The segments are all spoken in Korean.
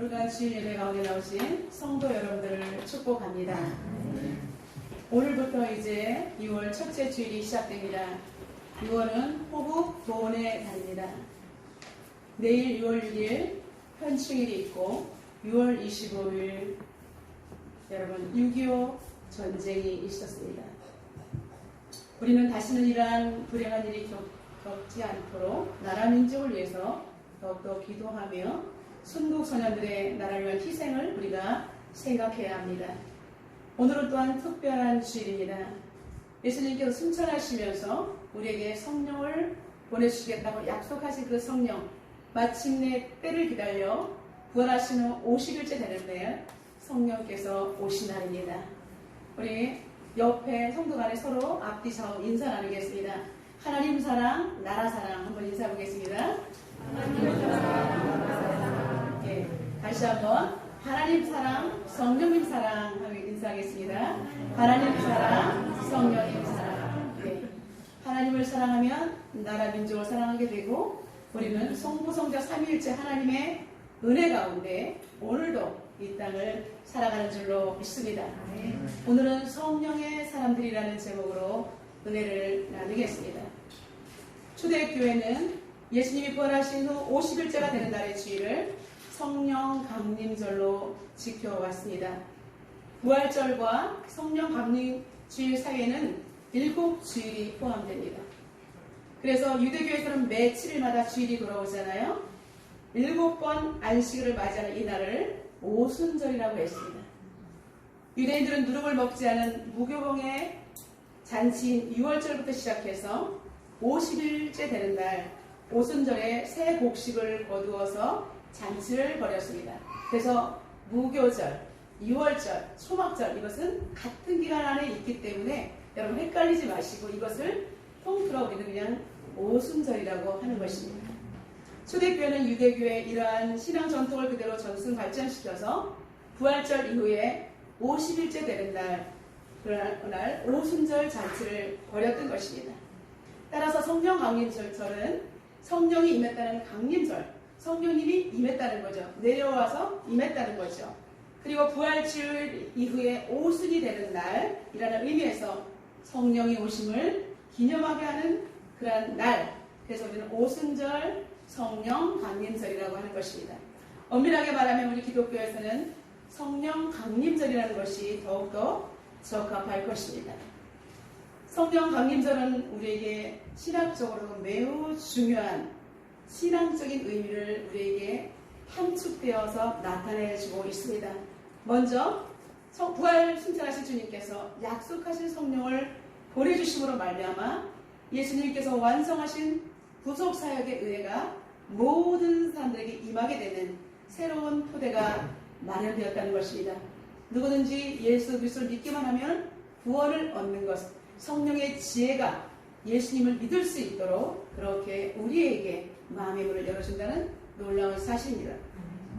주간 주일 예배 가운데 나오신 성도 여러분들을 축복합니다. 오늘부터 이제 6월 첫째 주일이 시작됩니다. 6월은 호국 도원의 달입니다. 내일 6월 6일 현충일이 있고 6월 25일 여러분 6.25 전쟁이 있었습니다. 우리는 다시는 이러한 불행한 일이 겪지 않도록 나라 민족을 위해서 더욱더 기도하며 순국 소년들의 나라를 위한 희생을 우리가 생각해야 합니다. 오늘은 또한 특별한 주일입니다. 예수님께서 승천하시면서 우리에게 성령을 보내주시겠다고 약속하신 그 성령, 마침내 때를 기다려 부활하시는 50일째 되는 날 성령께서 오신 날입니다. 우리 옆에 성도 간에 서로 앞뒤 좌우 인사 나누겠습니다. 하나님 사랑, 나라 사랑 한번 인사해 보겠습니다. 하나님 사랑, 나라 사랑. 네, 다시 한번 하나님 사랑, 성령님 사랑 하고 인사하겠습니다. 하나님 사랑, 성령님 사랑. 네, 하나님을 사랑하면 나라 민족을 사랑하게 되고 우리는 성부성자 삼위일체 하나님의 은혜 가운데 오늘도 이 땅을 살아가는 줄로 믿습니다. 오늘은 성령의 사람들이라는 제목으로 은혜를 나누겠습니다. 초대교회는 예수님이 부활하신 후 50일째가 되는 날의 주일을 성령 강림절로 지켜왔습니다. 부활절과 성령 강림 주일 사이에는 7주일이 포함됩니다. 그래서 유대교에서는 매 7일마다 주일이 돌아오잖아요. 7번 안식일을 맞이하는 이 날을 오순절이라고 했습니다. 유대인들은 누룩을 먹지 않은 무교봉의 잔치인 6월절부터 시작해서 50일째 되는 날 오순절에 새 곡식을 거두어서 잔치를 벌였습니다. 그래서 무교절, 6월절, 초막절 이것은 같은 기간 안에 있기 때문에 여러분 헷갈리지 마시고 이것을 통틀어 우리는 그냥 오순절이라고 하는 것입니다. 초대교회는 유대교의 이러한 신앙 전통을 그대로 전승 발전시켜서 부활절 이후에 50일째 되는 날 오순절 잔치를 벌였던 것입니다. 따라서 성령 강림절은 성령이 임했다는 강림절, 성령님이 임했다는 거죠. 내려와서 임했다는 거죠. 그리고 부활절 이후에 오순이 되는 날이라는 의미에서 성령이 오심을 기념하게 하는 그러한 날, 그래서 우리는 오순절 성령 강림절이라고 하는 것입니다. 엄밀하게 말하면 우리 기독교에서는 성령 강림절이라는 것이 더욱더 적합할 것입니다. 성령 강림절은 우리에게 신학적으로 매우 중요한 신앙적인 의미를 우리에게 함축되어서 나타내주고 있습니다. 먼저 부활 승천하신 주님께서 약속하신 성령을 보내주심으로 말미암아 예수님께서 완성하신 구속사역의 은혜가 모든 사람들에게 임하게 되는 새로운 토대가 마련되었다는 것입니다. 누구든지 예수 그리스도를 믿기만 하면 구원을 얻는 것, 성령의 지혜가 예수님을 믿을 수 있도록 그렇게 우리에게 마음의 문을 열어준다는 놀라운 사실입니다.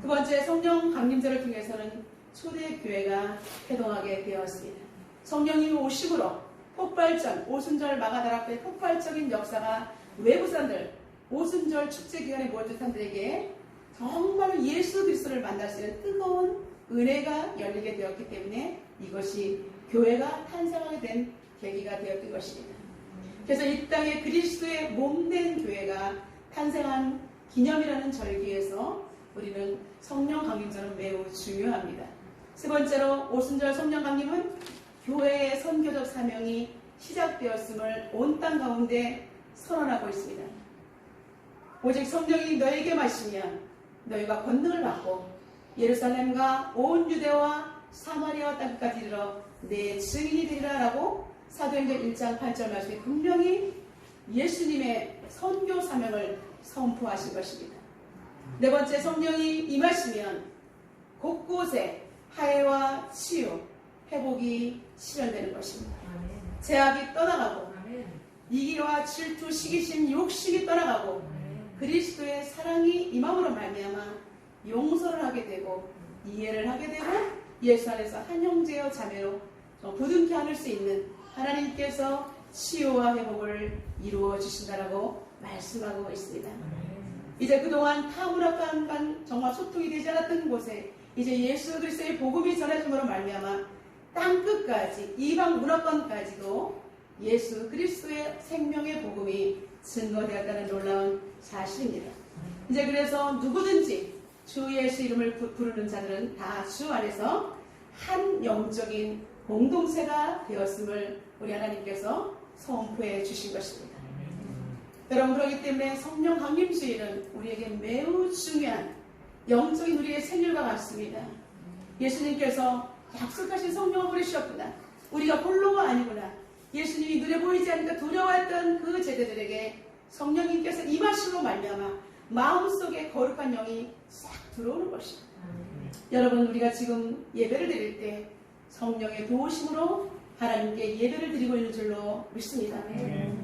두 번째, 성령 강림절을 통해서는 초대교회가 회동하게 되었습니다. 성령님이 오심으로 폭발적, 오순절 마가다락교의 폭발적인 역사가 외부 사람들, 오순절 축제기간에 모였던 사람들에게 정말 예수 그리스도를 만날 수 있는 뜨거운 은혜가 열리게 되었기 때문에 이것이 교회가 탄생하게 된 계기가 되었던 것입니다. 그래서 이 땅에 그리스도의 몸된 교회가 탄생한 기념이라는 절기에서 우리는 성령 강림절은 매우 중요합니다. 세 번째로 오순절 성령 강림은 교회의 선교적 사명이 시작되었음을 온 땅 가운데 선언하고 있습니다. 오직 성령이 너에게 마시면 너희가 권능을 받고 예루살렘과 온 유대와 사마리아 땅까지 이르러 내 증인이 되리라 라고 사도행전 1장 8절 말씀에 분명히 예수님의 선교 사명을 선포하신 것입니다. 네 번째, 성령이 임하시면 곳곳에 화해와 치유, 회복이 실현되는 것입니다. 제약이 떠나가고 이기와 질투, 시기심, 욕심이 떠나가고 그리스도의 사랑이 임함으로 말미암아 용서를 하게 되고 이해를 하게 되고 예수 안에서 한 형제여 자매로 부둥켜 안을 수 있는 하나님께서 치유와 회복을 이루어 주신다라고 말씀하고 있습니다. 이제 그동안 타무락한 정말 사람과 소통이 되지 않았던 곳에 이제 예수 그리스도의 복음이 전해짐으로 말미암아 땅끝까지 이방 문화권까지도 예수 그리스도의 생명의 복음이 증거되었다는 놀라운 사실입니다. 이제 그래서 누구든지 주 예수 이름을 부르는 자들은 다 주 안에서 한 영적인 공동체가 되었음을 우리 하나님께서 선포해 주신 것입니다. 여러분, 그렇기 때문에 성령 강림주일은 우리에게 매우 중요한 영적인 우리의 생일과 같습니다. 예수님께서 약속하신 성령을 보내주셨구나. 우리가 홀로가 아니구나. 예수님이 눈에 보이지 않으니까 두려워했던 그 제자들에게 성령님께서 임하심으로 말미암아 마음속에 거룩한 영이 싹 들어오는 것입니다. 여러분, 우리가 지금 예배를 드릴 때 성령의 도우심으로 하나님께 예배를 드리고 있는 줄로 믿습니다.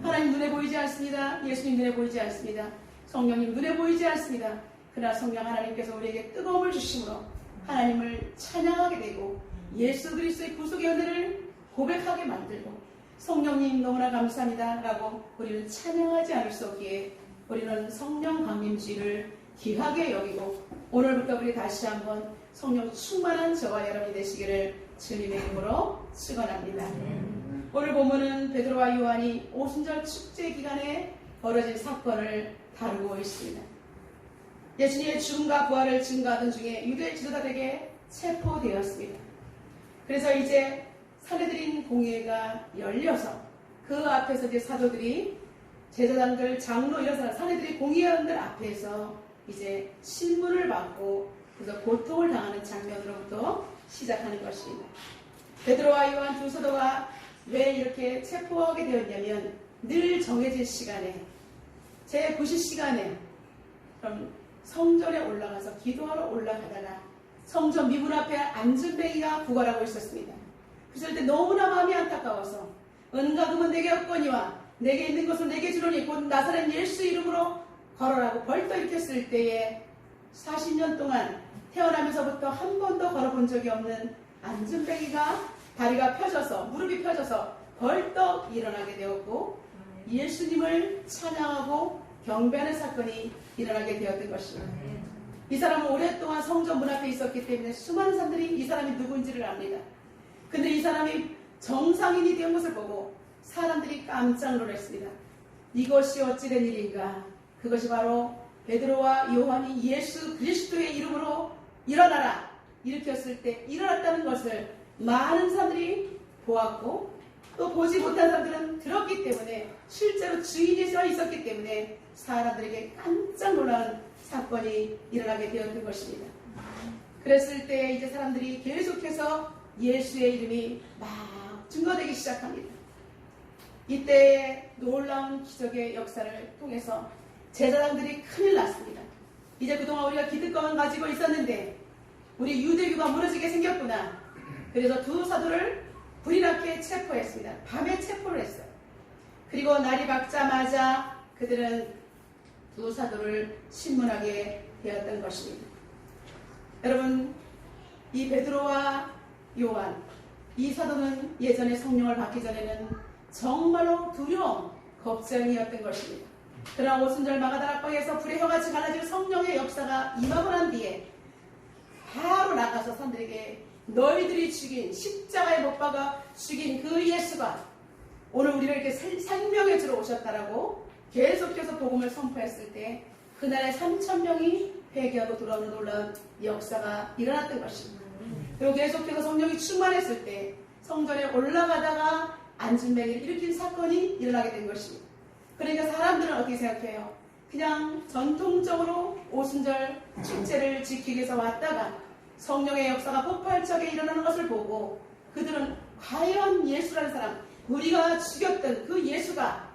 하나님 눈에 보이지 않습니다. 예수님 눈에 보이지 않습니다. 성령님 눈에 보이지 않습니다. 그러나 성령 하나님께서 우리에게 뜨거움을 주심으로 하나님을 찬양하게 되고 예수 그리스도의 구속의 은혜를 고백하게 만들고 성령님 너무나 감사합니다 라고 우리는 찬양하지 않을 수 없기에 우리는 성령 강림주의를 귀하게 여기고 오늘부터 우리 다시 한번 성령 충만한 저와 여러분이 되시기를 주님의 이름으로 축원합니다. 오늘 본문은 베드로와 요한이 오순절 축제 기간에 벌어진 사건을 다루고 있습니다. 예수님의 죽음과 부활을 증거하던 중에 유대 지도자들에게 체포되었습니다. 그래서 이제 사내들인 공회가 열려서 그 앞에서 이제 사도들이 제사장들, 장로 이런 사람, 사내들이 공회원들 앞에서 이제 신문을 받고 그래서 고통을 당하는 장면으로부터 시작하는 것입니다. 베드로와 요한 두 사도가 왜 이렇게 체포하게 되었냐면 늘 정해진 시간에 제9시 시간에 그럼 성전에 올라가서 기도하러 올라가다가 성전 미문 앞에 안전뱅이가 구걸하고 있었습니다. 그럴 때 너무나 마음이 안타까워서 은과 금은 내게 없거니와 내게 있는 것은 내게 주노니 곧 나사렛 예수 이름으로 걸어라고 벌떡 일으켰을 때에 40년 동안 태어나면서부터 한 번도 걸어본 적이 없는 안전뱅이가 다리가 펴져서 무릎이 펴져서 벌떡 일어나게 되었고 예수님을 찬양하고 경배하는 사건이 일어나게 되었던 것입니다. 이 사람은 오랫동안 성전 문 앞에 있었기 때문에 수많은 사람들이 이 사람이 누군지를 압니다. 근데 이 사람이 정상인이 된 것을 보고 사람들이 깜짝 놀랐습니다. 이것이 어찌된 일인가? 그것이 바로 베드로와 요한이 예수 그리스도의 이름으로 일어나라 일으켰을 때 일어났다는 것을 많은 사람들이 보았고 또 보지 못한 사람들은 들었기 때문에 실제로 주인이 있었기 때문에 사람들에게 깜짝 놀라운 사건이 일어나게 되었던 것입니다. 그랬을 때 이제 사람들이 계속해서 예수의 이름이 막 증거되기 시작합니다. 이때 놀라운 기적의 역사를 통해서 제사장들이 큰일 났습니다. 이제 그동안 우리가 기득권을 가지고 있었는데 우리 유대교가 무너지게 생겼구나. 그래서 두 사도를 불이 나게 체포했습니다. 밤에 체포를 했어요. 그리고 날이 밝자마자 그들은 두 사도를 신문하게 되었던 것입니다. 여러분, 이 베드로와 요한, 이 사도는 예전에 성령을 받기 전에는 정말로 두려움, 걱정이었던 것입니다. 그러나 오순절 마가다락방에서 불의 혀같이 갈라지는 성령의 역사가 임하고 난 뒤에 바로 나가서 사람들에게 너희들이 죽인 십자가에 못 박아 죽인 그 예수가 오늘 우리를 이렇게 생명에 들어오셨다라고 계속해서 복음을 선포했을 때 그날에 3,000명이 회개하고 돌아오는 놀라운 역사가 일어났던 것입니다. 그리고 계속해서 성령이 충만했을 때 성전에 올라가다가 안진뱅이를 일으킨 사건이 일어나게 된 것입니다. 그러니까 사람들은 어떻게 생각해요? 그냥 전통적으로 오순절 축제를 지키기 위해서 왔다가 성령의 역사가 폭발적에 일어나는 것을 보고 그들은 과연 예수라는 사람, 우리가 죽였던 그 예수가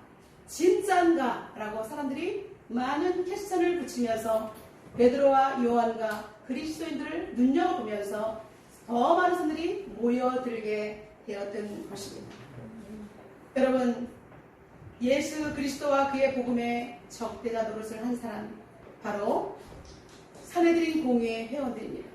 진짜인가? 라고 사람들이 많은 퀘스천을 붙이면서 베드로와 요한과 그리스도인들을 눈여겨보면서 더 많은 사람들이 모여들게 되었던 것입니다. 여러분, 예수 그리스도와 그의 복음에 적대자 노릇을 한 사람 바로 사내들인 공회의 회원들입니다.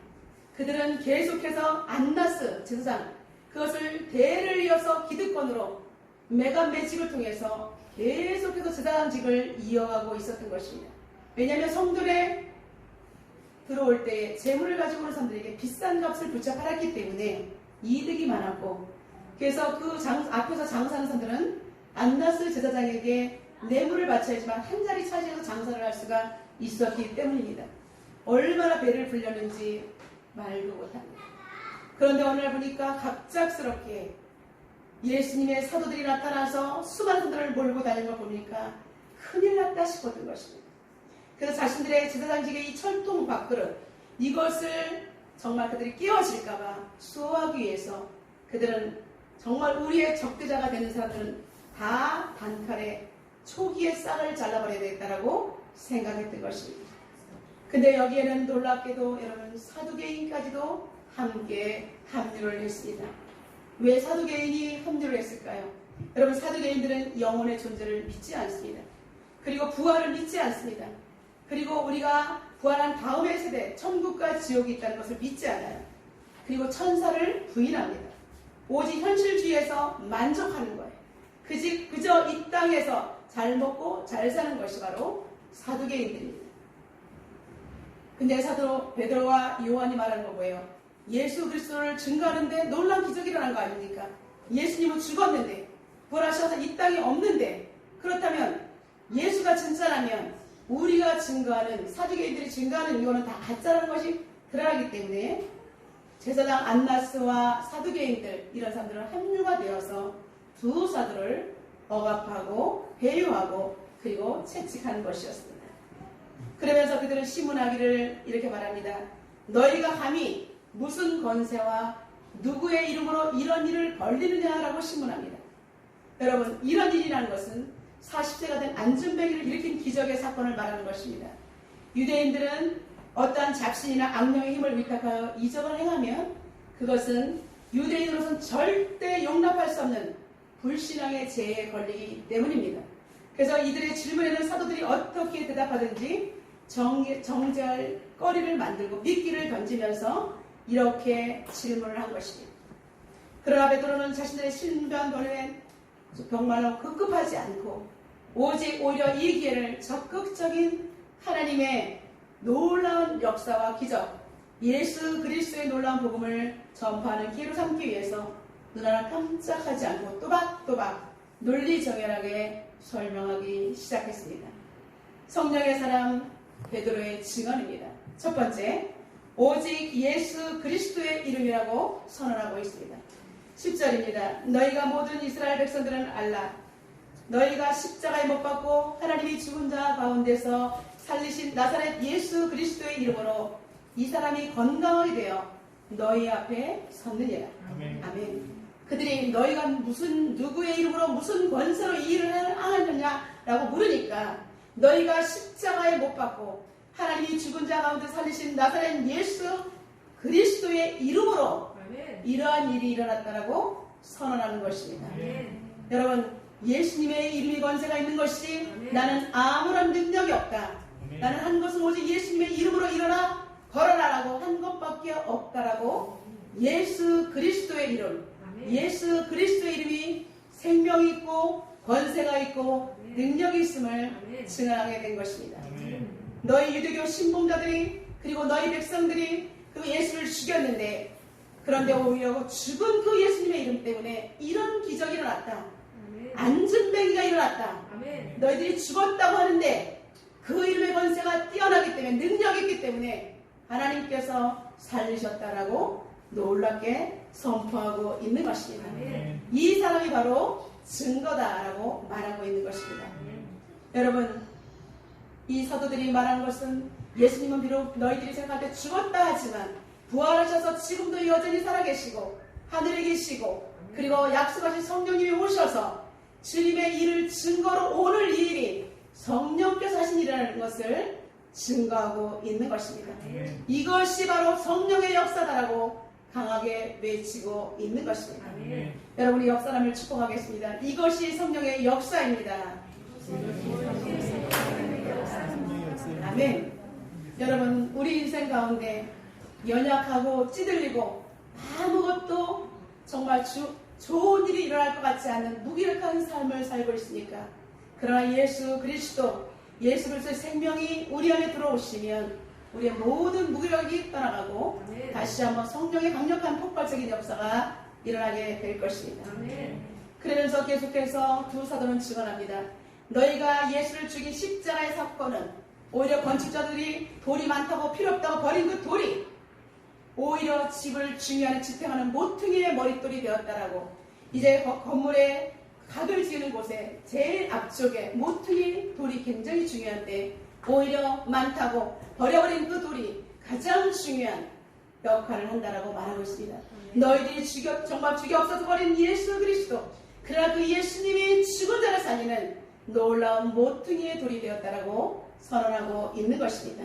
그들은 계속해서 안나스 제사장 그것을 대를 이어서 기득권으로 메간 매직을 통해서 계속해서 제사장직을 이어가고 있었던 것입니다. 왜냐하면 성전에 들어올 때 재물을 가지고 오는 사람들에게 비싼 값을 붙여 팔았기 때문에 이득이 많았고, 그래서 그 앞에서 장사하는 사람들은 안나스 제사장에게 뇌물을 바쳐야지만 한 자리 차지해서 장사를 할 수가 있었기 때문입니다. 얼마나 배를 불렸는지 말도 못합니다. 그런데 오늘 날 보니까 갑작스럽게 예수님의 사도들이 나타나서 수많은 사람들을 몰고 다니는 걸 보니까 큰일 났다 싶었던 것입니다. 그래서 자신들의 제사장직의 이 철통 밥그릇, 이것을 정말 그들이 끼워질까봐 수호하기 위해서 그들은 정말 우리의 적대자가 되는 사람들은 다 단칼에 초기에 싹을 잘라버려야 되겠다라고 생각했던 것입니다. 근데 여기에는 놀랍게도 여러분 사두개인까지도 함께 합류를 했습니다. 왜 사두개인이 합류를 했을까요? 여러분 사두개인들은 영혼의 존재를 믿지 않습니다. 그리고 부활을 믿지 않습니다. 그리고 우리가 부활한 다음의 세대 천국과 지옥이 있다는 것을 믿지 않아요. 그리고 천사를 부인합니다. 오직 현실주의에서 만족하는 거예요. 그저 이 땅에서 잘 먹고 잘 사는 것이 바로 사두개인들입니다. 근데 사도 베드로와 요한이 말하는 거 뭐예요? 예수 그리스도를 증거하는데 놀라운 기적이 일어난 거 아닙니까? 예수님은 죽었는데 부활하셔서 이 땅에 없는데, 그렇다면 예수가 진짜라면 우리가 증거하는, 사두개인들이 증거하는 이거는 다 가짜라는 것이 드러나기 때문에 제사장 안나스와 사두개인들, 이런 사람들은 합류가 되어서 두 사도를 억압하고 배유하고 그리고 채찍하는 것이었습니다. 그러면서 그들은 시문하기를 이렇게 말합니다. 너희가 감히 무슨 권세와 누구의 이름으로 이런 일을 벌리느냐라고 시문합니다. 여러분, 이런 일이라는 것은 40세가 된 안준뱅이를 일으킨 기적의 사건을 말하는 것입니다. 유대인들은 어떠한 잡신이나 악령의 힘을 위탁하여 이적을 행하면 그것은 유대인으로서는 절대 용납할 수 없는 불신앙의 죄에 걸리기 때문입니다. 그래서 이들의 질문에는 사도들이 어떻게 대답하든지 정죄할 거리를 만들고 미끼를 던지면서 이렇게 질문을 한 것입니다. 그러나 베드로는 자신들의 신변론에 정말로 급급하지 않고 오직 오히려 이 기회를 적극적인 하나님의 놀라운 역사와 기적, 예수 그리스도의 놀라운 복음을 전파하는 기회로 삼기 위해서 눈 하나 깜짝하지 않고 또박또박 논리정연하게 설명하기 시작했습니다. 성령의 사람 베드로의 증언입니다. 첫 번째, 오직 예수 그리스도의 이름이라고 선언하고 있습니다. 10절입니다. 너희가 모든 이스라엘 백성들은 알라. 너희가 십자가에 못 박고 하나님이 죽은 자 가운데서 살리신 나사렛 예수 그리스도의 이름으로 이 사람이 건강하게 되어 너희 앞에 섰느니라. 아멘. 아멘. 그들이 너희가 누구의 이름으로 무슨 권세로 이 일을 하느냐라고 물으니까 너희가 십자가에 못 박고 하나님이 죽은 자 가운데 살리신 나사렛 예수 그리스도의 이름으로 아멘. 이러한 일이 일어났다라고 선언하는 것입니다. 아멘. 여러분, 예수님의 이름이 권세가 있는 것이 아멘. 나는 아무런 능력이 없다. 아멘. 나는 한 것은 오직 예수님의 이름으로 일어나 걸어라라고 한 것밖에 없다라고 예수 그리스도의 이름, 아멘. 예수 그리스도의 이름이 생명이 있고 권세가 있고 아멘. 능력이 있음을 아멘. 증언하게 된 것입니다. 아멘. 너희 유대교 신봉자들이 그리고 너희 백성들이 그 예수를 죽였는데, 그런데 오히려 죽은 그 예수님의 이름 때문에 이런 기적이 일어났다. 안준뱅이가 일어났다. 아멘. 너희들이 죽었다고 하는데 그 이름의 권세가 뛰어나기 때문에, 능력이 있기 때문에 하나님께서 살리셨다라고 놀랍게 선포하고 있는 것입니다. 아멘. 이 사람이 바로 증거다라고 말하고 있는 것입니다. 아멘. 여러분, 이 사도들이 말한 것은 예수님은 비록 너희들이 생각할 때 죽었다 하지만 부활하셔서 지금도 여전히 살아계시고 하늘에 계시고 그리고 약속하신 성령님이 오셔서 주님의 일을 증거로 오늘 이 일이 성령께서 하신 일이라는 것을 증거하고 있는 것입니다. 아멘. 이것이 바로 성령의 역사다라고 강하게 외치고 있는 것입니다. 아멘. 여러분이 역사람을 축복하겠습니다. 이것이 성령의 역사입니다. 아멘. 여러분, 우리 인생 가운데 연약하고 찌들리고 아무것도 정말 좋은 일이 일어날 것 같지 않은 무기력한 삶을 살고 있으니까, 그러나 예수 그리스도의 생명이 우리 안에 들어오시면 우리의 모든 무기력이 떠나가고 다시 한번 성령의 강력한 폭발적인 역사가 일어나게 될 것입니다. 그러면서 계속해서 두 사도는 증언합니다. 너희가 예수를 죽인 십자가의 사건은 오히려 건축자들이 돌이 많다고 필요 없다고 버린 그 돌이 오히려 집을 중요하는 지탱하는 모퉁이의 머릿돌이 되었다라고. 이제 건물의 각을 지으는 곳에 제일 앞쪽에 모퉁이 돌이 굉장히 중요한데 오히려 많다고 버려버린 그 돌이 가장 중요한 역할을 한다라고 말하고 있습니다. 너희들이 정말 죽여 없어져 버린 예수 그리스도, 그러나 그 예수님이 죽은 자를 살리는 놀라운 모퉁이의 돌이 되었다라고 선언하고 있는 것입니다.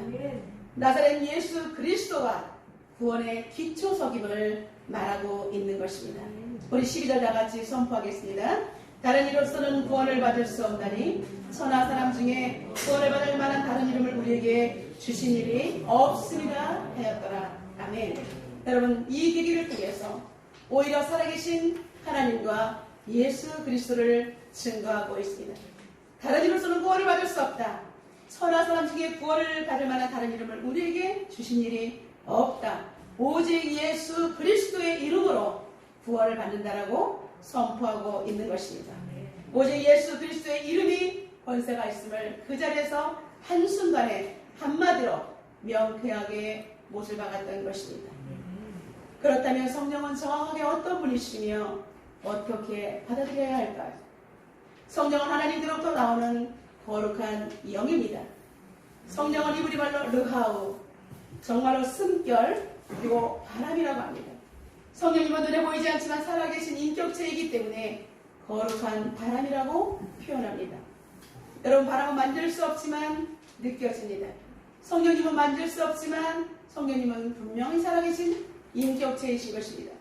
나사렛 예수 그리스도가 구원의 기초석임을 말하고 있는 것입니다. 우리 12절 다 같이 선포하겠습니다. 다른 이로서는 구원을 받을 수 없나니 천하 사람 중에 구원을 받을 만한 다른 이름을 우리에게 주신 일이 없습니다 하였더라. 아멘. 여러분, 이 계기를 통해서 오히려 살아계신 하나님과 예수 그리스도를 증거하고 있습니다. 다른 이로서는 구원을 받을 수 없다. 천하 사람 중에 구원을 받을 만한 다른 이름을 우리에게 주신 일이 없다. 오직 예수 그리스도의 이름으로 구원을 받는다라고 선포하고 있는 것입니다. 오직 예수 그리스도의 이름이 권세가 있음을 그 자리에서 한순간에 한마디로 명쾌하게 못을 박았던 것입니다. 그렇다면 성령은 정확하게 어떤 분이시며 어떻게 받아들여야 할까요? 성령은 하나님으로부터 나오는 거룩한 영입니다. 성령은 이브리 말로 르하우, 정말로 숨결, 그리고 바람이라고 합니다. 성령님은 눈에 보이지 않지만 살아계신 인격체이기 때문에 거룩한 바람이라고 표현합니다. 여러분, 바람은 만질 수 없지만 느껴집니다. 성령님은 만질 수 없지만 성령님은 분명히 살아계신 인격체이신 것입니다.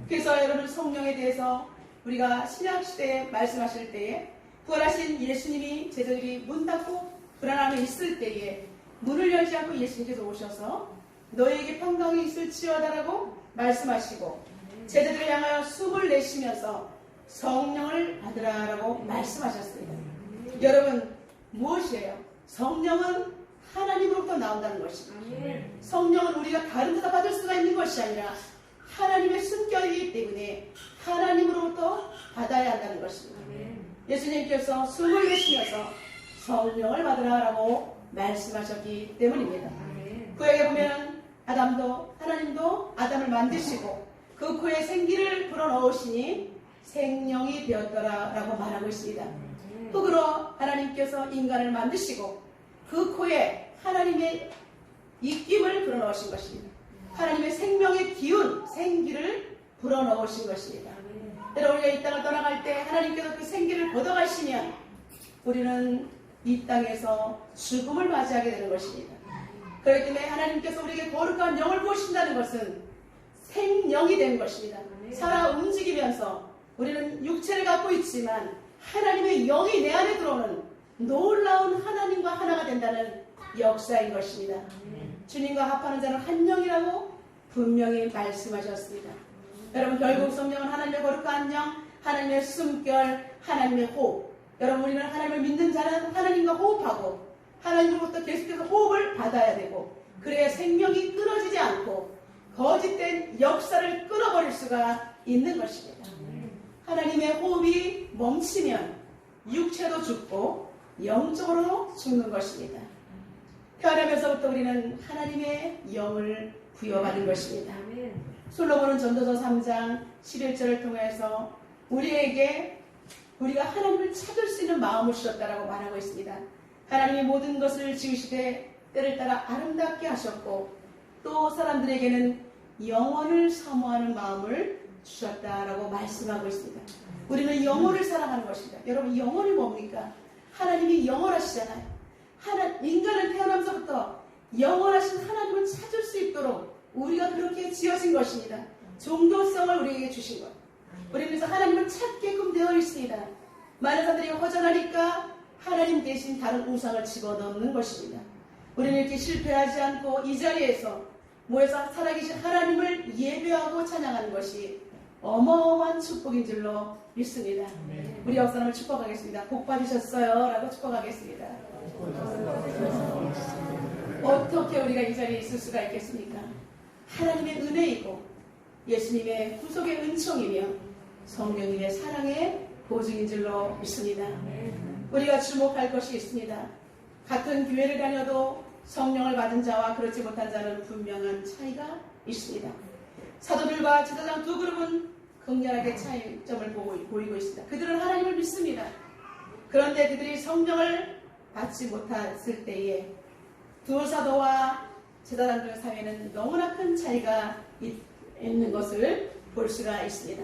그래서 여러분, 성령에 대해서 우리가 신약시대에 말씀하실 때에 부활하신 예수님이 제자들이 문 닫고 불안함에 있을 때에 문을 열지 않고 예수님께서 오셔서 너희에게 평강이 있을지어다라고 말씀하시고 제자들을 향하여 숨을 내쉬면서 성령을 받으라라고 말씀하셨습니다. 여러분, 무엇이에요? 성령은 하나님으로부터 나온다는 것입니다. 성령은 우리가 다른 데서 받을 수가 있는 것이 아니라 하나님의 숨결이기 때문에 하나님으로부터 받아야 한다는 것입니다. 예수님께서 숨을 내쉬면서 성령을 받으라라고 말씀하셨기 때문입니다. 구약에 보면 아담도 하나님도 아담을 만드시고 그 코에 생기를 불어넣으시니 생명이 되었더라라고 말하고 있습니다. 흙으로 하나님께서 인간을 만드시고 그 코에 하나님의 입김을 불어넣으신 것입니다. 하나님의 생명의 기운, 생기를 불어넣으신 것입니다. 여러분, 우리가 이 땅을 떠나갈 때 하나님께서 그 생기를 걷어가시면 우리는 이 땅에서 죽음을 맞이하게 되는 것입니다. 그렇기 때문에 하나님께서 우리에게 거룩한 영을 부으신다는 것은 생명이 된 것입니다. 살아 움직이면서 우리는 육체를 갖고 있지만 하나님의 영이 내 안에 들어오는 놀라운 하나님과 하나가 된다는 역사인 것입니다. 주님과 합하는 자는 한 영이라고 분명히 말씀하셨습니다. 여러분, 결국 성령은 하나님의 거룩한 영, 하나님의 숨결, 하나님의 호흡. 여러분, 우리는 하나님을 믿는 자는 하나님과 호흡하고 하나님으로부터 계속해서 호흡을 받아야 되고 그래야 생명이 끊어지지 않고 거짓된 역사를 끊어버릴 수가 있는 것입니다. 하나님의 호흡이 멈추면 육체도 죽고 영적으로도 죽는 것입니다. 태어나면서부터 우리는 하나님의 영을 부여받은 것입니다. 솔로몬은 전도서 3장 11절을 통해서 우리에게 우리가 하나님을 찾을 수 있는 마음을 주셨다라고 말하고 있습니다. 하나님이 모든 것을 지으시되 때를 따라 아름답게 하셨고 또 사람들에게는 영원을 사모하는 마음을 주셨다라고 말씀하고 있습니다. 우리는 영혼을 사랑하는 것입니다. 여러분, 영혼이 뭡니까? 하나님이 영원하시잖아요. 인간은 태어나면서부터 영원하신 하나님을 찾을 수 있도록 우리가 그렇게 지어진 것입니다. 종교성을 우리에게 주신 것. 우리는 그래서 하나님을 찾게끔 되어 있습니다. 많은 사람들이 허전하니까 하나님 대신 다른 우상을 집어넣는 것입니다. 우리는 이렇게 실패하지 않고 이 자리에서 모여서 살아계신 하나님을 예배하고 찬양하는 것이 어마어마한 축복인 줄로 믿습니다. 우리 옆사람을 축복하겠습니다. 복 받으셨어요 라고 축복하겠습니다. 어떻게 우리가 이 자리에 있을 수가 있겠습니까? 하나님의 은혜이고 예수님의 구속의 은총이며 성령님의 사랑의 보증인 줄로 믿습니다. 우리가 주목할 것이 있습니다. 같은 교회를 다녀도 성령을 받은 자와 그렇지 못한 자는 분명한 차이가 있습니다. 사도들과 제사장 두 그룹은 극렬하게 차이점을 보이고 있습니다. 그들은 하나님을 믿습니다. 그런데 그들이 성령을 받지 못했을 때에 두 사도와 제사장들의 사회는 너무나 큰 차이가 있는 것을 볼 수가 있습니다.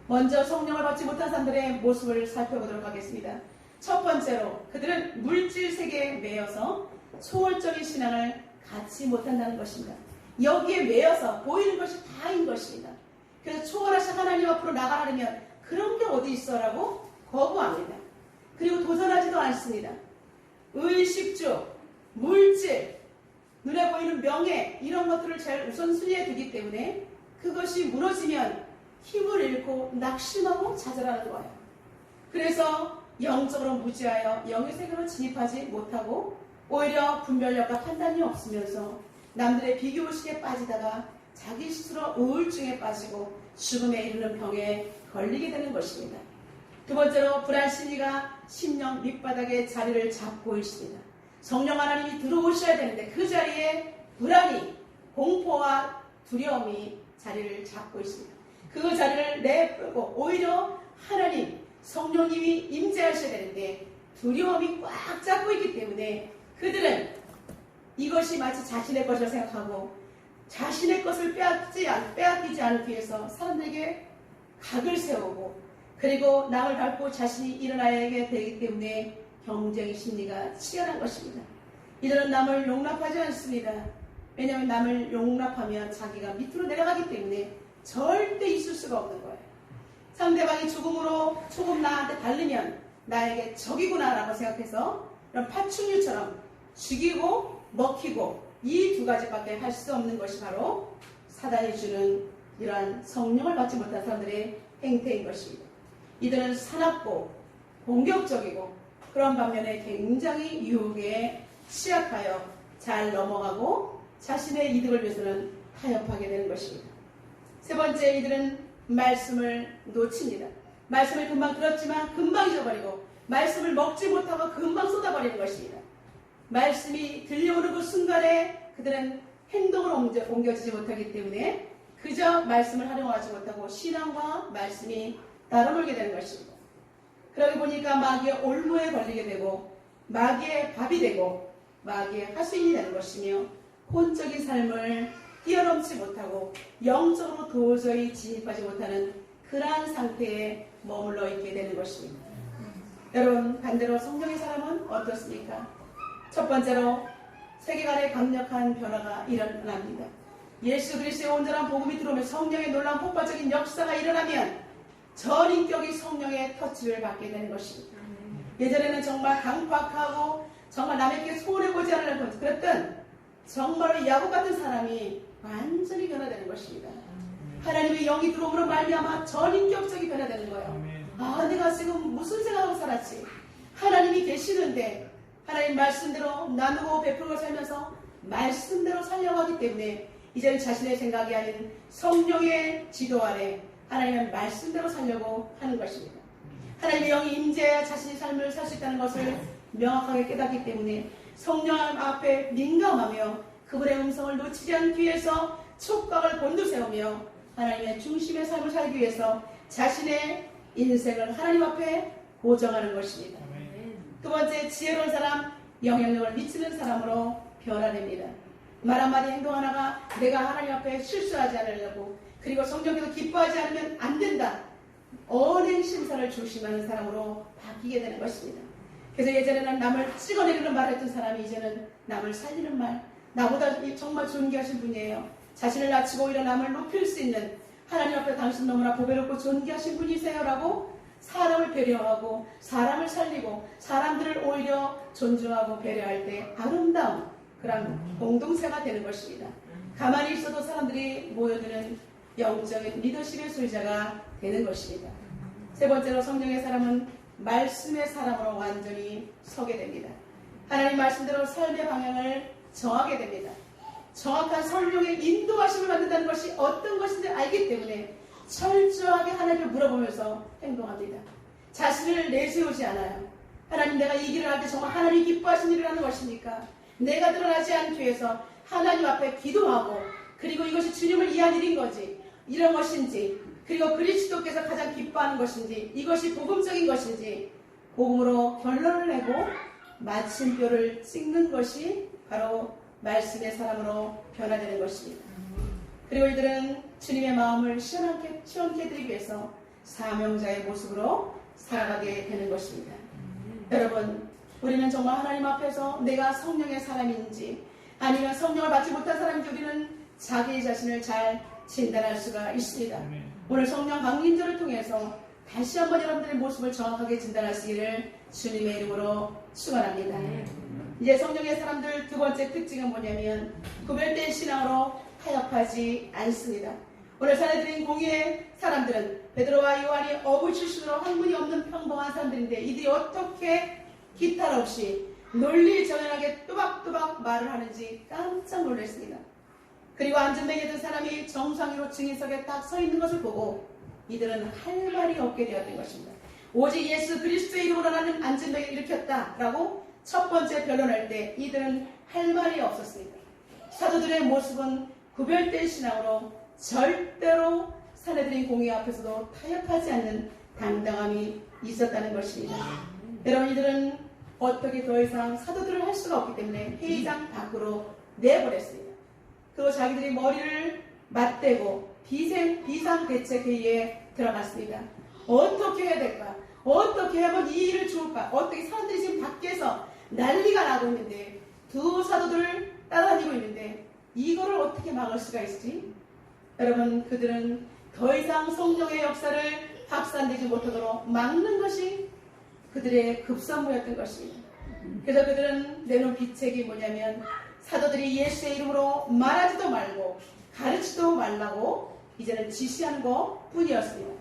먼저 성령을 받지 못한 사람들의 모습을 살펴보도록 하겠습니다. 첫 번째로 그들은 물질 세계에 매여서 초월적인 신앙을 갖지 못한다는 것입니다. 여기에 매여서 보이는 것이 다인 것입니다. 그래서 초월하신 하나님 앞으로 나가려면 그런 게 어디 있어라고 거부합니다. 그리고 도전하지도 않습니다. 의식주, 물질, 눈에 보이는 명예 이런 것들을 제일 우선순위에 두기 때문에 그것이 무너지면 힘을 잃고 낙심하고 좌절하는 거예요. 그래서 영적으로 무지하여 영의 세계로 진입하지 못하고 오히려 분별력과 판단이 없으면서 남들의 비교의식에 빠지다가 자기 스스로 우울증에 빠지고 죽음에 이르는 병에 걸리게 되는 것입니다. 두 번째로 불안심리가 심령 밑바닥에 자리를 잡고 있습니다. 성령 하나님이 들어오셔야 되는데 그 자리에 불안이, 공포와 두려움이 자리를 잡고 있습니다. 그 자리를 내풀고 오히려 하나님, 성령님이 임재하셔야 되는데 두려움이 꽉 잡고 있기 때문에 그들은 이것이 마치 자신의 것이라 생각하고 자신의 것을 빼앗기지 않기 위해서 사람들에게 각을 세우고 그리고 남을 밟고 자신이 일어나야 되기 때문에 경쟁의 심리가 치열한 것입니다. 이들은 남을 용납하지 않습니다. 왜냐하면 남을 용납하면 자기가 밑으로 내려가기 때문에 절대 있을 수가 없는 거예요. 상대방이 죽음으로 조금 나한테 다르면 나에게 적이구나 라고 생각해서 이런 파충류처럼 죽이고 먹히고 이 두 가지밖에 할 수 없는 것이 바로 사단이 주는 이러한 성령을 받지 못한 사람들의 행태인 것입니다. 이들은 사납고 공격적이고 그런 반면에 굉장히 유혹에 취약하여 잘 넘어가고 자신의 이득을 위해서는 타협하게 되는 것입니다. 세 번째, 이들은 말씀을 놓칩니다. 말씀을 금방 들었지만 금방 잊어버리고 말씀을 먹지 못하고 금방 쏟아버리는 것입니다. 말씀이 들려오는 그 순간에 그들은 행동으로 옮겨지지 못하기 때문에 그저 말씀을 활용하지 못하고 신앙과 말씀이 따라놀게 되는 것입니다. 그러다 보니까 마귀의 올무에 걸리게 되고 마귀의 밥이 되고 마귀의 하수인이 되는 것이며 혼적인 삶을 뛰어넘지 못하고 영적으로 도저히 진입하지 못하는 그러한 상태에 머물러 있게 되는 것입니다. 여러분, 반대로 성령의 사람은 어떻습니까? 첫 번째로 세계관의 강력한 변화가 일어납니다. 예수 그리스도의 온전한 복음이 들어오면 성령의 놀라운 폭발적인 역사가 일어나면 전인격이 성령의 터치를 받게 되는 것입니다. 예전에는 정말 강팍하고 정말 남에게 소홀해보지 않으려고 그랬던 정말로 야구 같은 사람이 완전히 변화되는 것입니다. 하나님의 영이 들어오므로 말미암아 전인격적이 변화되는 거예요. 아, 내가 지금 무슨 생각하고 살았지? 하나님이 계시는데 하나님 말씀대로 나누고 베풀고 살면서 말씀대로 살려고 하기 때문에 이제는 자신의 생각이 아닌 성령의 지도 아래 하나님의 말씀대로 살려고 하는 것입니다. 하나님의 영이 임재해야 자신의 삶을 살 수 있다는 것을 명확하게 깨닫기 때문에 성령 앞에 민감하며 그분의 음성을 놓치지 않기 위해서 촉각을 곤두세우며 하나님의 중심의 삶을 살기 위해서 자신의 인생을 하나님 앞에 고정하는 것입니다. 두 번째, 지혜로운 사람, 영향력을 미치는 사람으로 변화됩니다. 말 한마디 행동 하나가 내가 하나님 앞에 실수하지 않으려고 그리고 성령께서 기뻐하지 않으면 안 된다. 언행 심사를 조심하는 사람으로 바뀌게 되는 것입니다. 그래서 예전에는 남을 찍어내리는 말 했던 사람이 이제는 남을 살리는 말, 나보다 정말 존귀하신 분이에요. 자신을 낮추고 오히려 남을 높일 수 있는 하나님 앞에 당신 너무나 보배롭고 존귀하신 분이세요 라고 사람을 배려하고 사람을 살리고 사람들을 오히려 존중하고 배려할 때 아름다운 그런 공동체가 되는 것입니다. 가만히 있어도 사람들이 모여드는 영적인 리더십의 소유자가 되는 것입니다. 세 번째로 성령의 사람은 말씀의 사람으로 완전히 서게 됩니다. 하나님 말씀대로 삶의 방향을 정하게 됩니다. 정확한 성령의 인도하심을 받는다는 것이 어떤 것인지 알기 때문에 철저하게 하나님을 물어보면서 행동합니다. 자신을 내세우지 않아요. 하나님, 내가 이 길을 할 때 정말 하나님이 기뻐하신 일을 하는 것입니까? 내가 드러나지 않기 위해서 하나님 앞에 기도하고, 그리고 이것이 주님을 위한 일인 거지, 이런 것인지, 그리고 그리스도께서 가장 기뻐하는 것인지, 이것이 복음적인 것인지 복음으로 결론을 내고 마침표를 찍는 것이 바로 말씀의 사람으로 변화되는 것입니다. 그리고 이들은 주님의 마음을 시원케 해드리기 위해서 사명자의 모습으로 살아가게 되는 것입니다. 여러분, 우리는 정말 하나님 앞에서 내가 성령의 사람인지 아니면 성령을 받지 못한 사람인지 우리는 자기 자신을 잘 진단할 수가 있습니다. 오늘 성령 강림절을 통해서 다시 한번 여러분들의 모습을 정확하게 진단하시기를 주님의 이름으로 축원합니다. 이제 성령의 사람들 두 번째 특징은 뭐냐면 구별된 신앙으로 타협하지 않습니다. 오늘 사례드린 공의의 사람들은 베드로와 요한이 어부 출신으로 학문이 없는 평범한 사람들인데 이들이 어떻게 기탈 없이 논리정연하게 또박또박 말을 하는지 깜짝 놀랐습니다. 그리고 앉은뱅이에 든 사람이 정상으로 증인석에 딱 서 있는 것을 보고 이들은 할 말이 없게 되었던 것입니다. 오직 예수 그리스도의 이름으로 나는 앉은뱅이를 일으켰다라고 첫 번째 변론할 때 이들은 할 말이 없었습니다. 사도들의 모습은 구별된 신앙으로 절대로 사내들인 공의 앞에서도 타협하지 않는 당당함이 있었다는 것입니다. 여러분, 이들은 어떻게 더 이상 사도들을 할 수가 없기 때문에 회의장 밖으로 내버렸습니다. 그리고 자기들이 머리를 맞대고 비상대책회의에 들어갔습니다. 어떻게 해야 될까? 어떻게 하면 이 일을 좋을까? 어떻게 사람들이 지금 밖에서 난리가 나고 있는데 두 사도들을 따라다니고 있는데 이거를 어떻게 막을 수가 있지? 여러분, 그들은 더 이상 성령의 역사를 확산되지 못하도록 막는 것이 그들의 급선무였던 것입니다. 그래서 그들은 내놓은 비책이 뭐냐면 사도들이 예수의 이름으로 말하지도 말고 가르치도 말라고 이제는 지시하는 것 뿐이었습니다.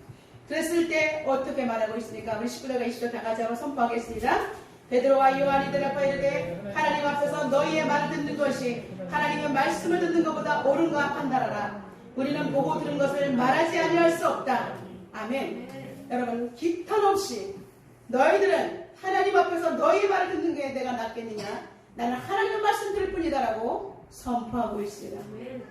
그랬을 때 어떻게 말하고 있습니까? 우리 19절과 20절 다 같이 한번 선포하겠습니다. 베드로와 요한이 대답하여 이르되 하나님 앞에서 너희의 말을 듣는 것이 하나님의 말씀을 듣는 것보다 옳은가 판단하라. 우리는 보고 들은 것을 말하지 아니할 수 없다. 아멘. 여러분, 기탄 없이 너희들은 하나님 앞에서 너희의 말을 듣는 게 내가 낫겠느냐? 나는 하나님의 말씀 들을 뿐이다라고 선포하고 있습니다.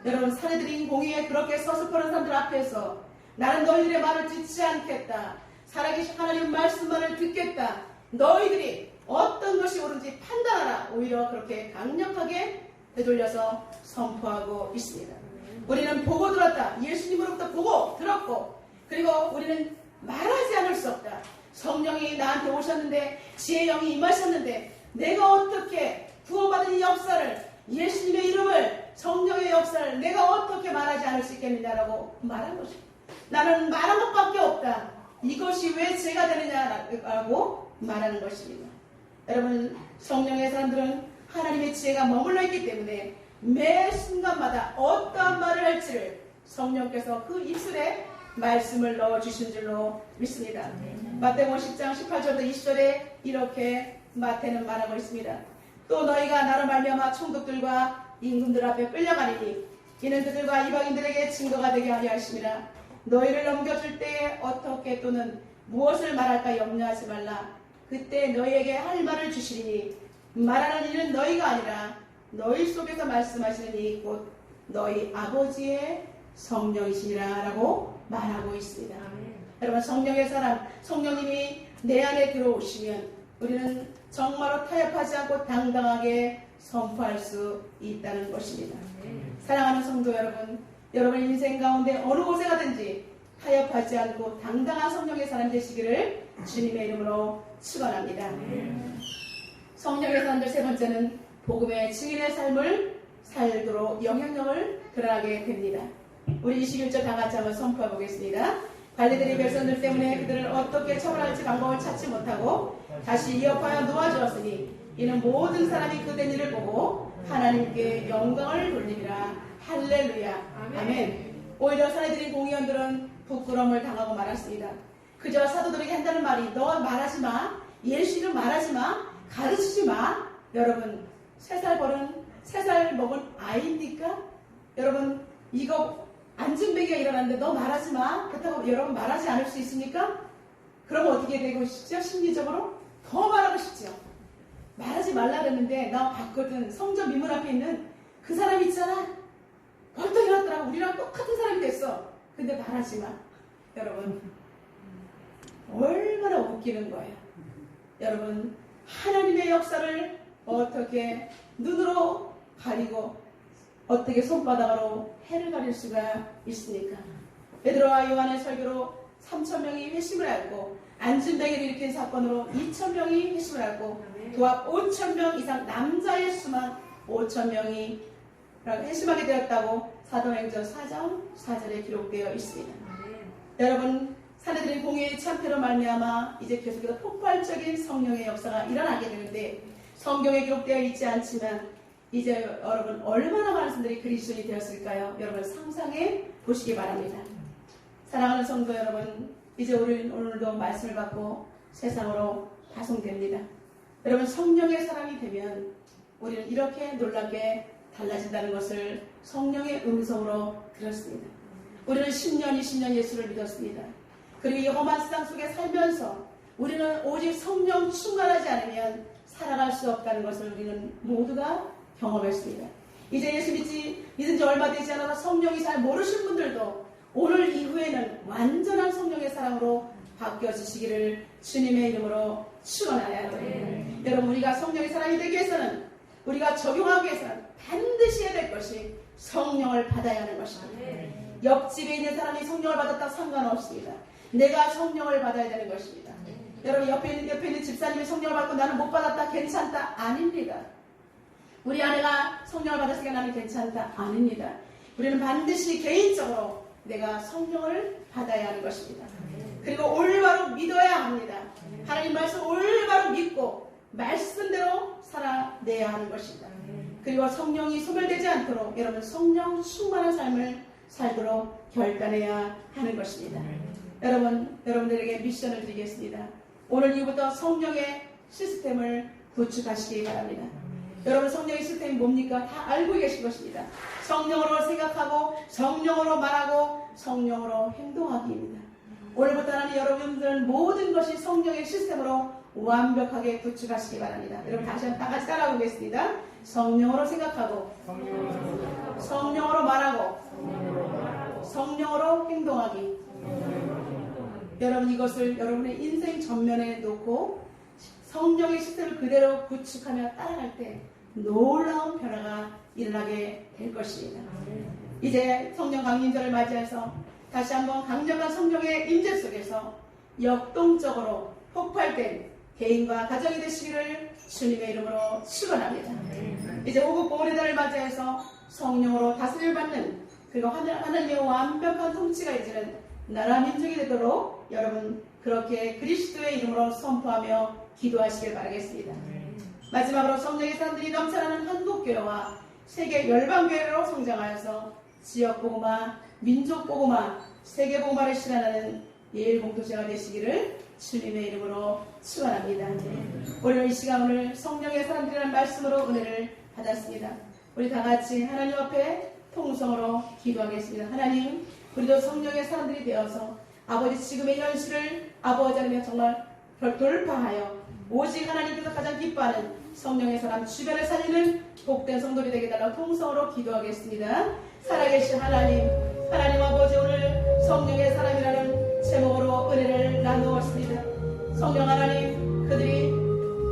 여러분, 사내들인 공의에 그렇게 서슴하는 사람들 앞에서 나는 너희들의 말을 듣지 않겠다. 살아계신 하나님 말씀만을 듣겠다. 너희들이 어떤 것이 옳은지 판단하라. 오히려 그렇게 강력하게 되돌려서 선포하고 있습니다. 우리는 보고 들었다. 예수님으로부터 보고 들었고, 그리고 우리는 말하지 않을 수 없다. 성령이 나한테 오셨는데, 지혜의 영이 임하셨는데 내가 어떻게 구원받은 이 역사를, 예수님의 이름을, 성령의 역사를 내가 어떻게 말하지 않을 수 있겠느냐라고 말한 것입니다. 나는 말한 것밖에 없다. 이것이 왜 죄가 되느냐라고 말하는 것입니다. 여러분, 성령의 사람들은 하나님의 지혜가 머물러 있기 때문에 매 순간마다 어떠한 말을 할지를 성령께서 그 입술에 말씀을 넣어주신 줄로 믿습니다. 마태복음 10장 18절부터 20절에 이렇게 마태는 말하고 있습니다. 또 너희가 나로 말미암아 총독들과 임금들 앞에 끌려가리니 이는 그들과 이방인들에게 증거가 되게 하려 하심이라. 너희를 넘겨줄 때에 어떻게 또는 무엇을 말할까 염려하지 말라. 그때 너희에게 할 말을 주시리니 말하는 이는 너희가 아니라 너희 속에서 말씀하시는 이 곧 너희 아버지의 성령이시니라 라고 말하고 있습니다. 여러분, 성령의 사람, 성령님이 내 안에 들어오시면 우리는 정말로 타협하지 않고 당당하게 선포할 수 있다는 것입니다. 사랑하는 성도 여러분, 여러분 인생 가운데 어느 곳에 가든지 타협하지 않고 당당한 성령의 사람 되시기를 주님의 이름으로 축원합니다. 성령의 사람들 세 번째는 복음의 증인의 삶을 살도록 영향력을 드러나게 됩니다. 우리 21절 다 같이 한번 선포해 보겠습니다. 관리들이 백성들 때문에 그들을 어떻게 처벌할지 방법을 찾지 못하고 다시 위협하여 놓아주었으니 이는 모든 사람이 그된 일을 보고 하나님께 영광을 돌리리라. 할렐루야. 아멘. 오히려 사내들인 공의원들은 부끄러움을 당하고 말았습니다. 그저 사도들에게 한다는 말이 너 말하지 마, 예수 이름 말하지 마, 가르치지 마. 여러분, 3살 버른 3살 먹은 아이입니까? 여러분, 이거 안진뱅이가 일어났는데 너 말하지 마. 그렇다고 여러분 말하지 않을 수 있습니까? 그러면 어떻게 되고 싶죠? 심리적으로? 더 말하고 싶죠. 말하지 말라 그랬는데 나 봤거든. 성전 민문 앞에 있는 그 사람 있잖아. 벌떡 일어났더라고. 우리랑 똑같은 사람이 됐어. 근데 말하지 마. 여러분, 얼마나 웃기는 거예요. 여러분, 하나님의 역사를 어떻게 눈으로 가리고 어떻게 손바닥으로 해를 가릴 수가 있습니까? 베드로와 요한의 설교로 3,000명이 회심을 하고 안진뱅이를 일으킨 사건으로 2,000명이 회심을 하고 도합 5,000명 이상 남자의 수만 5,000명이 회심하게 되었다고 사도행전 4장 4절에 기록되어 있습니다. 여러분, 사내들인 공의의 참패로 말미암아 이제 계속해서 폭발적인 성령의 역사가 일어나게 되는데 성경에 기록되어 있지 않지만 이제 여러분 얼마나 많은 사람들이 그리스도인이 되었을까요? 여러분 상상해 보시기 바랍니다. 사랑하는 성도 여러분, 이제 우리는 오늘도 말씀을 받고 세상으로 파송됩니다. 여러분, 성령의 사람이 되면 우리는 이렇게 놀랍게 달라진다는 것을 성령의 음성으로 들었습니다. 우리는 10년, 20년 예수를 믿었습니다. 그리고 이 험한 세상 속에 살면서 우리는 오직 성령 충만하지 않으면 살아갈 수 없다는 것을 우리는 모두가 경험했습니다. 이제 예수 믿은 지 얼마 되지 않아서 성령이 잘 모르신 분들도 오늘 이후에는 완전한 성령의 사랑으로 바뀌어지시기를 주님의 이름으로 축원하여야 됩니다. 여러분, 우리가 성령의 사람이 되기 위해서는, 우리가 적용하기 위해서는 반드시 해야 될 것이 성령을 받아야 하는 것입니다. 옆집에 있는 사람이 성령을 받았다 상관없습니다. 내가 성령을 받아야 되는 것입니다. 여러분, 옆에 있는 집사님이 성령을 받고 나는 못 받았다, 괜찮다, 아닙니다. 우리 아내가 성령을 받았으니까 나는 괜찮다, 아닙니다. 우리는 반드시 개인적으로 내가 성령을 받아야 하는 것입니다. 그리고 올바로 믿어야 합니다. 하나님 말씀 올바로 믿고 말씀대로 살아내야 하는 것입니다. 그리고 성령이 소멸되지 않도록 여러분 성령 충만한 삶을 살도록 결단해야 하는 것입니다. 여러분들에게 미션을 드리겠습니다. 오늘 이후부터 성령의 시스템을 구축하시기 바랍니다. 여러분, 성령의 시스템이 뭡니까? 다 알고 계신 것입니다. 성령으로 생각하고 성령으로 말하고 성령으로 행동하기입니다. 오늘부터 하나님 여러분들은 모든 것이 성령의 시스템으로 완벽하게 구축하시기 바랍니다. 여러분 다시 한번 다 같이 따라하겠습니다. 성령으로 생각하고 성령으로 말하고 성령으로 행동하기. 여러분, 이것을 여러분의 인생 전면에 놓고 성령의 시스템을 그대로 구축하며 따라갈 때 놀라운 변화가 일어나게 될 것입니다. 이제 성령 강림절을 맞이해서 다시 한번 강력한 성령의 임재 속에서 역동적으로 폭발된 개인과 가정이 되시기를 주님의 이름으로 축원합니다. 이제 오국 보훈의 맞이해서 성령으로 다스림을 받는, 그리고 하나님의 완벽한 통치가 이제는 나라 민족이 되도록 여러분 그렇게 그리스도의 이름으로 선포하며 기도하시길 바라겠습니다. 마지막으로 성령의 사람들이 넘쳐나는 한국교회와 세계 열방교회로 성장하여서 지역복음화, 민족복음화, 세계복음화를 실현하는 예일공동체가 되시기를 주님의 이름으로 축원합니다. 우리는 이 시간 오늘 성령의 사람들이라는 말씀으로 은혜를 받았습니다. 우리 다 같이 하나님 앞에 통성으로 기도하겠습니다. 하나님, 우리도 성령의 사람들이 되어서 아버지 지금의 현실을 아버지 하나님 정말 돌파하여 오직 하나님께서 가장 기뻐하는 성령의 사람 주변을 살리는 복된 성도들이 되게 달라고 통성으로 기도하겠습니다. 살아계신 하나님 아버지, 오늘 성령의 사람이라는 제목으로 은혜를 나누었습니다. 성령 하나님, 그들이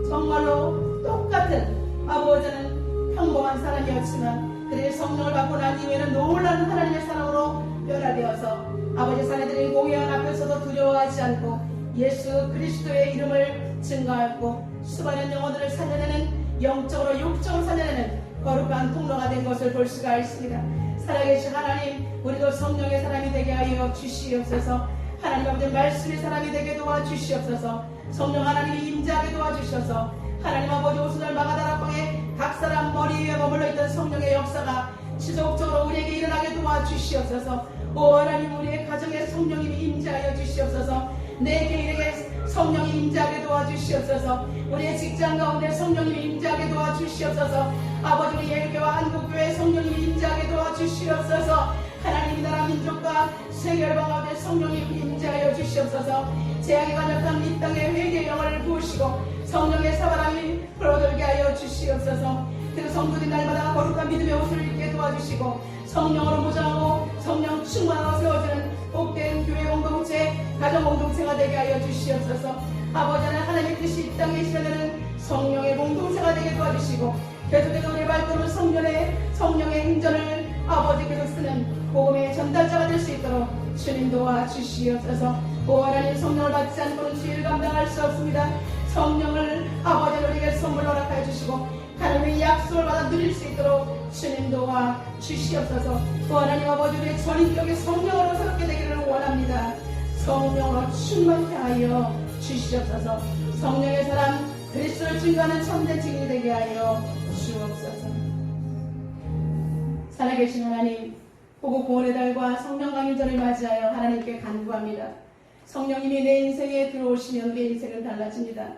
정말로 똑같은 아버지는 평범한 사람이었지만 그들이 성령을 받고 난 이후에는 놀라운 하나님의 사랑으로 변화되어서 아버지 사내들이 공의원 앞에서도 두려워하지 않고 예수 그리스도의 이름을 증거하고 수많은 영혼들을 살려내는, 영적으로 육적으로 살려내는 거룩한 통로가 된 것을 볼 수가 있습니다. 살아계신 하나님, 우리도 성령의 사람이 되게 하여 주시옵소서. 하나님 아버지 말씀의 사람이 되게 도와주시옵소서. 성령 하나님이 임재하게 도와주셔서 하나님 아버지 오순절 마가다락방에 각 사람 머리 위에 머물러 있던 성령의 역사가 지속적으로 우리에게 일어나게 도와주시옵소서. 오 하나님, 우리의 가정에 성령님이 임재하여 주시옵소서. 내 개인에게 성령이 임재하게 도와주시옵소서. 우리의 직장 가운데 성령님이 임재하게 도와주시옵소서. 아버지 우리 예교와 한국교회 성령님이 임재하게 도와주시옵소서. 하나님 나라 민족과 세계열방 가운데 성령님 임재하여 주시옵소서. 재앙이 간역한 이 땅의 회개의 영혼을 부으시고 성령의 사바람이 불어들게 하여 주시옵소서. 그 성도들이 날마다 거룩한 믿음의 옷을 입게 도와주시고 성령으로 무장하고 성령 충만하고 세워지는 복된 교회 공동체 가정 공동체가 되게 하여 주시옵소서. 아버지는 하나님의 뜻이 이 땅에 실현되는 성령의 공동체가 되게 도와주시고 계속해서 우리 발걸음을 성령의 행전을 아버지께서 쓰는 복음의 전달자가 될 수 있도록 주님 도와주시옵소서. 오 하나님 성령을 받지 않고는 주의를 감당할 수 없습니다. 성령을 아버지 우리에게 선물로 허락하여 주시고 하나님의 약속을 받아 누릴 수 있도록 주님 도와주시옵소서. 오 하나님 아버지 우리의 전인격의 성령으로 새롭게 되기를 원합니다. 성령으로 충만케 하여 주시옵소서. 성령의 사람 그리스도를 증거하는 참된 증인이 되게 하여 주옵소서. 살아계신 하나님, 보고 구원의 달과 성령 강림절을 맞이하여 하나님께 간구합니다. 성령님이 내 인생에 들어오시면 우리의 인생은 달라집니다.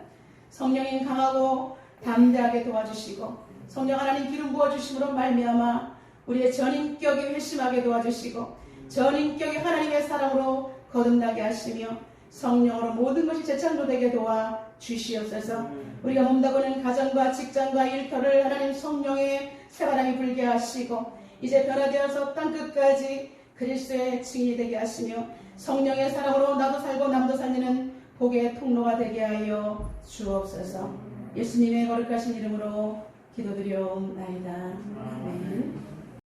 성령님 강하고 담대하게 도와주시고 성령 하나님 기름 부어주심으로 말미암아 우리의 전인격이 회심하게 도와주시고 전인격이 하나님의 사랑으로 거듭나게 하시며 성령으로 모든 것이 재창조되게 도와주시옵소서. 우리가 몸다고는 가정과 직장과 일터를 하나님 성령의 새바람이 불게 하시고 이제 변화되어서 땅끝까지 그리스도의 증인이 되게 하시며 성령의 사랑으로 나도 살고 남도 살리는 복의 통로가 되게 하여 주옵소서. 예수님의 거룩하신 이름으로 기도드려옵나이다. 아멘.